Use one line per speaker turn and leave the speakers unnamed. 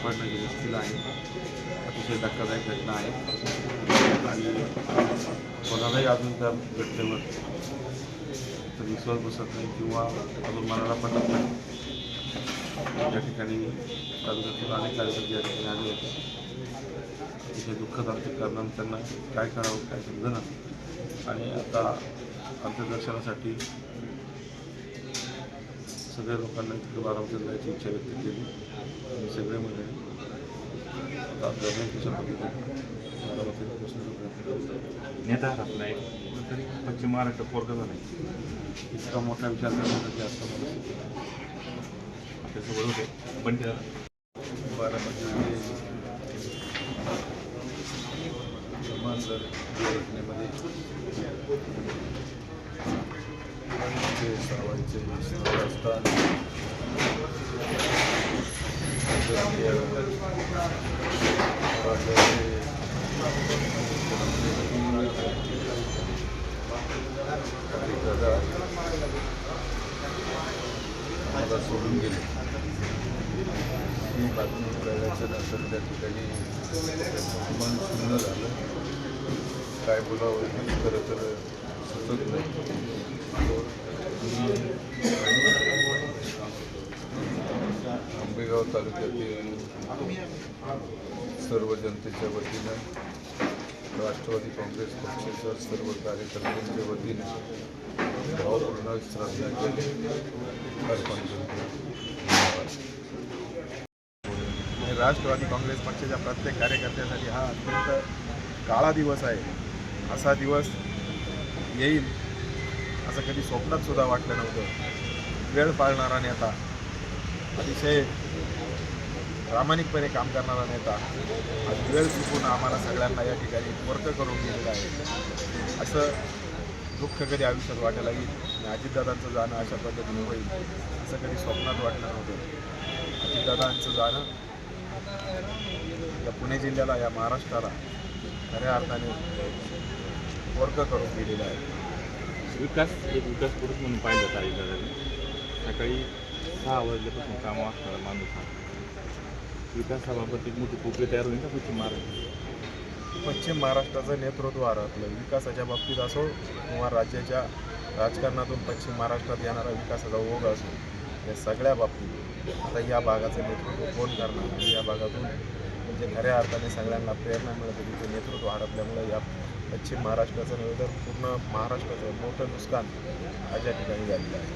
सापडणं हे मुश्किल आहे. अतिशय धक्कादायक घटना आहे आणि कोणालाही अजून त्या घटनेवर तर विश्वास बसत नाही किंवा अजून मनाला पटत नाही. या ठिकाणी तालुक्यातील अनेक कार्यकर्ते या ठिकाणी आले होते. अतिशय दुःखद आमच्या कारणानं त्यांना काय करावं काय समजेना आणि आता अंत्यदर्शनासाठी सगळ्या लोकांना तिकडे बारामतीला जायची इच्छा व्यक्त केली आणि सगळे मंडळी आता आपल्या कशा पद्धतीने बारामतीला पोचण्याचा प्रयत्न करतात.
नेता आपला एक तरी पश्चिम महाराष्ट्र पोरगा झाला
इतका मोठा विचार करण्यासाठी असं मला
त्यासोबत होते पण त्या
बारामतीमध्ये समांतर घटनेमध्ये सावायचे स्थान मला सोडून गेले. ही बातमी कळल्याच्या नंतर त्या ठिकाणी मन शून्य झालं. काय बोलावं हे खरं तर सुचत नाही. आंबेगाव तालुक्यातील सर्व जनतेच्या वतीनं राष्ट्रवादी काँग्रेस पक्षाच्या सर्व कार्यकर्त्यांच्या वतीने भावपूर्ण श्रद्धांजली अर्पण करतो.
राष्ट्रवादी काँग्रेस पक्षाच्या प्रत्येक कार्यकर्त्यासाठी हा अत्यंत काळा दिवस आहे. असा दिवस येईल असं कधी स्वप्नात सुद्धा वाटलं नव्हतं. वेळ पाळणारा नेता, अतिशय प्रामाणिकपणे काम करणारा नेता आज वेळ चुकून आम्हाला सगळ्यांना या ठिकाणी वर्क करून गेलेला आहे. असं दुःख कधी आयुष्यात वाटायला येईल आणि अजितदादांचं जाणं अशा पद्धतीने होईल असं कधी स्वप्नात वाटलं नव्हतं. अजितदादांचं जाणं या पुणे जिल्ह्याला, या महाराष्ट्राला खऱ्या अर्थाने वर्क करून गेलेलं आहे.
एक विकास पुरुष म्हणून पाहिलं जातं. सकाळी 6 वाजल्यापासून कामं असणारा माणूस हा विकासाबाबत एक मोठी पोकळी तयार होईल का पश्चिम महाराष्ट्र?
पश्चिम महाराष्ट्राचं नेतृत्व हरपलं. विकासाच्या बाबतीत असो किंवा राज्याच्या राजकारणातून पश्चिम महाराष्ट्रात येणारा विकासाचा ओघ असो, या सगळ्या बाबतीत आता या भागाचं नेतृत्व कोण करणार आणि या भागातून म्हणजे खऱ्या अर्थाने सगळ्यांना प्रेरणा मिळत होती. ते नेतृत्व हरपल्यामुळे या पश्चिम महाराष्ट्राचं नव्हे तर पूर्ण महाराष्ट्राचं मोठं नुकसान आज या ठिकाणी झालेलं आहे.